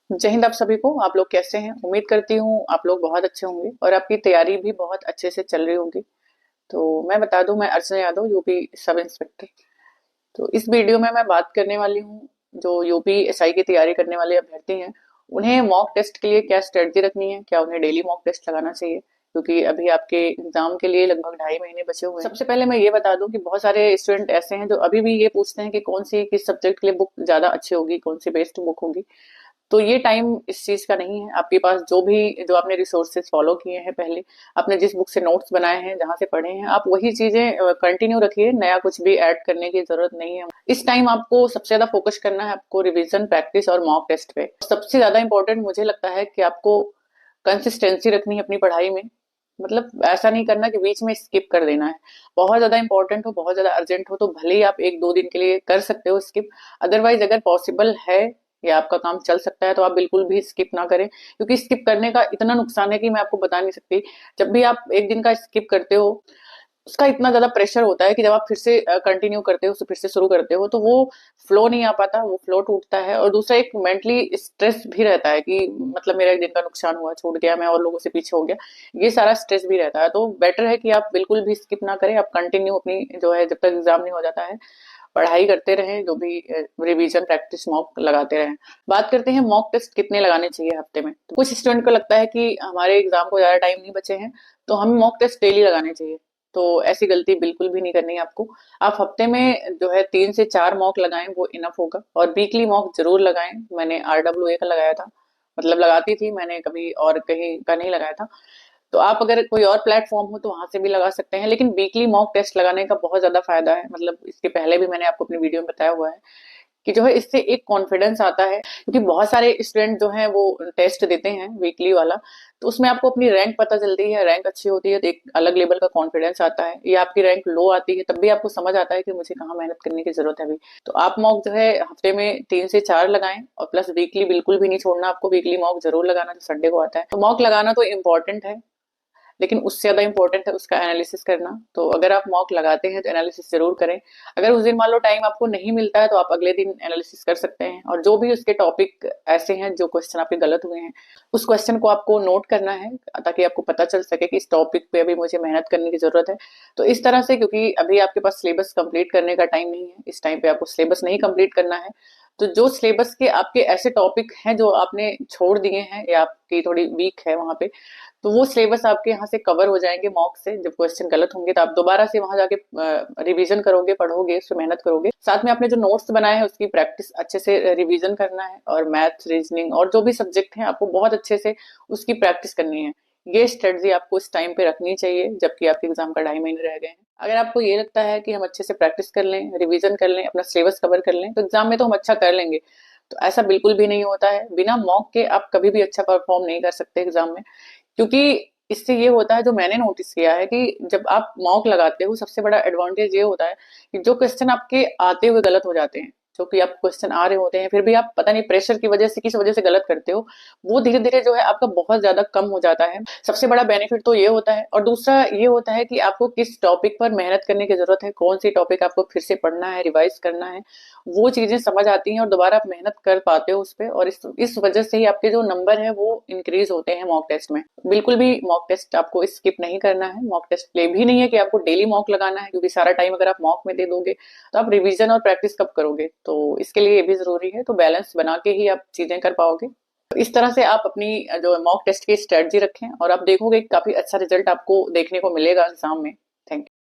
जय हिंद आप सभी को। आप लोग कैसे हैं? उम्मीद करती हूँ आप लोग बहुत अच्छे होंगे और आपकी तैयारी भी बहुत अच्छे से चल रही होगी। तो मैं बता दूं, मैं अर्चना यादव, यूपी सब इंस्पेक्टर। तो इस वीडियो में मैं बात करने वाली हूँ, जो यूपी एसआई की तैयारी करने वाले अभ्यर्थी हैं उन्हें मॉक टेस्ट के लिए क्या स्ट्रेटजी रखनी है, क्या उन्हें डेली मॉक टेस्ट लगाना चाहिए, क्योंकि अभी आपके एग्जाम के लिए लगभग 2.5 महीने बचे हुए हैं। सबसे पहले मैं ये बता दूं कि बहुत सारे स्टूडेंट ऐसे हैं जो अभी भी ये पूछते हैं कि कौन सी किस सब्जेक्ट के लिए बुक ज्यादा अच्छी होगी, कौन सी बेस्ट बुक होगी। तो ये टाइम इस चीज का नहीं है। आपके पास जो आपने रिसोर्सेज फॉलो किए हैं पहले, आपने जिस बुक से नोट्स बनाए हैं, जहां से पढ़े हैं, आप वही चीजें कंटिन्यू रखिए। नया कुछ भी ऐड करने की जरूरत नहीं है। इस टाइम आपको सबसे ज्यादा फोकस करना है आपको रिवीजन, प्रैक्टिस और मॉक टेस्ट पे। सबसे ज्यादा इंपॉर्टेंट मुझे लगता है कि आपको कंसिस्टेंसी रखनी है अपनी पढ़ाई में। मतलब ऐसा नहीं करना कि बीच में स्किप कर देना है। बहुत ज्यादा इंपॉर्टेंट हो, बहुत ज्यादा अर्जेंट हो तो भले ही आप 1-2 दिन के लिए कर सकते हो स्किप। अदरवाइज अगर पॉसिबल है या आपका काम चल सकता है तो आप बिल्कुल भी स्किप ना करें, क्योंकि स्किप करने का इतना नुकसान है कि मैं आपको बता नहीं सकती। जब भी आप एक दिन का स्किप करते हो, उसका इतना ज्यादा प्रेशर होता है कि जब आप फिर से कंटिन्यू करते हो, फिर से शुरू करते हो, तो वो फ्लो नहीं आ पाता, वो फ्लो टूटता है। और दूसरा एक मेंटली स्ट्रेस भी रहता है कि मतलब मेरा एक दिन का नुकसान हुआ, छूट गया, मैं और लोगों से पीछे हो गया। ये सारा स्ट्रेस भी रहता है। तो बेटर है कि आप बिल्कुल भी स्किप ना करें। आप कंटिन्यू अपनी जो है, जब तक एग्जाम नहीं हो जाता है, पढ़ाई करते रहें। जो भी रिवीजन, प्रैक्टिस, मॉक लगाते रहें। बात करते हैं मॉक टेस्ट कितने लगाने चाहिए हफ्ते में। तो कुछ स्टूडेंट को लगता है कि हमारे एग्जाम को ज्यादा टाइम नहीं बचे हैं, तो हमें मॉक टेस्ट डेली लगाने चाहिए। तो ऐसी गलती बिल्कुल भी नहीं करनी है आपको। आप हफ्ते में जो है 3 से 4 मॉक लगाएं, वो इनफ होगा। और वीकली मॉक जरूर लगाएं। मैंने RWA का लगाया था, मतलब लगाती थी, मैंने कभी और कहीं का नहीं लगाया था। तो आप अगर कोई और प्लेटफॉर्म हो तो वहां से भी लगा सकते हैं, लेकिन वीकली मॉक टेस्ट लगाने का बहुत ज्यादा फायदा है। मतलब इसके पहले भी मैंने आपको अपनी वीडियो में बताया हुआ है कि जो है इससे एक कॉन्फिडेंस आता है, क्योंकि बहुत सारे स्टूडेंट जो हैं वो टेस्ट देते हैं वीकली वाला, तो उसमें आपको अपनी रैंक पता चलती है। रैंक अच्छी होती है तो एक अलग लेवल का कॉन्फिडेंस आता है। या आपकी रैंक लो आती है तब भी आपको समझ आता है कि मुझे कहाँ मेहनत करने की जरूरत है अभी। तो आप मॉक जो है हफ्ते में 3 से 4 लगाएं, और प्लस वीकली बिल्कुल भी नहीं छोड़ना आपको। वीकली मॉक जरूर लगाना जो संडे को आता है। तो मॉक लगाना तो इम्पोर्टेंट है, लेकिन उससे ज्यादा इंपॉर्टेंट है उसका एनालिसिस करना। तो अगर आप मॉक लगाते हैं तो एनालिसिस जरूर करें। अगर उस दिन मान लो टाइम आपको नहीं मिलता है तो आप अगले दिन एनालिसिस कर सकते हैं। और जो भी उसके टॉपिक ऐसे हैं जो क्वेश्चन आपके गलत हुए हैं, उस क्वेश्चन को आपको नोट करना है, ताकि आपको पता चल सके कि इस टॉपिक पे अभी मुझे मेहनत करने की जरूरत है। तो इस तरह से, क्योंकि अभी आपके पास सिलेबस कंप्लीट करने का टाइम नहीं है, इस टाइम पे आपको सिलेबस नहीं कंप्लीट करना है। तो जो सिलेबस के आपके ऐसे टॉपिक हैं जो आपने छोड़ दिए हैं या आपकी थोड़ी वीक है वहां पे, तो वो सिलेबस आपके यहाँ से कवर हो जाएंगे मॉक से। जब क्वेश्चन गलत होंगे तो आप दोबारा से वहां जाके रिवीजन करोगे, पढ़ोगे, उस पर मेहनत करोगे। साथ में आपने जो नोट्स बनाए हैं उसकी प्रैक्टिस अच्छे से रिवीजन करना है। और मैथ्स, रीजनिंग और जो भी सब्जेक्ट हैं आपको बहुत अच्छे से उसकी प्रैक्टिस करनी है। ये स्ट्रेटजी आपको इस टाइम पे रखनी चाहिए जबकि आपके एग्जाम का 2.5 महीने रह गए हैं। अगर आपको ये लगता है कि हम अच्छे से प्रैक्टिस कर लें, रिवीजन कर लें, अपना सिलेबस कवर कर लें, तो एग्जाम में तो हम अच्छा कर लेंगे, तो ऐसा बिल्कुल भी नहीं होता है। बिना मॉक के आप कभी भी अच्छा परफॉर्म नहीं कर सकते एग्जाम में। क्योंकि इससे ये होता है, जो मैंने नोटिस किया है, कि जब आप मॉक लगाते हो सबसे बड़ा एडवांटेज ये होता है कि जो क्वेश्चन आपके आते हुए गलत हो जाते हैं, जो कि आप क्वेश्चन आ रहे होते हैं फिर भी आप पता नहीं प्रेशर की वजह से किस वजह से गलत करते हो, वो धीरे धीरे जो है आपका बहुत ज्यादा कम हो जाता है। सबसे बड़ा बेनिफिट तो ये होता है। और दूसरा ये होता है कि आपको किस टॉपिक पर मेहनत करने की जरूरत है, कौन सी टॉपिक आपको फिर से पढ़ना है, रिवाइज करना है, वो चीजें समझ आती हैं और दोबारा आप मेहनत कर पाते हो उस पर। और इस वजह से ही आपके जो नंबर है वो इंक्रीज होते हैं मॉक टेस्ट में। बिल्कुल भी मॉक टेस्ट आपको स्किप नहीं करना है। मॉक टेस्ट प्ले भी नहीं है कि आपको डेली मॉक लगाना है, क्योंकि सारा टाइम अगर आप मॉक में दे दोगे तो आप रिवीजन और प्रैक्टिस कब करोगे। तो इसके लिए ये भी जरूरी है। तो बैलेंस बना के ही आप चीजें कर पाओगे। तो इस तरह से आप अपनी जो मॉक टेस्ट की स्ट्रेटजी रखें और आप देखोगे काफी अच्छा रिजल्ट आपको देखने को मिलेगा एग्जाम में। Thank you.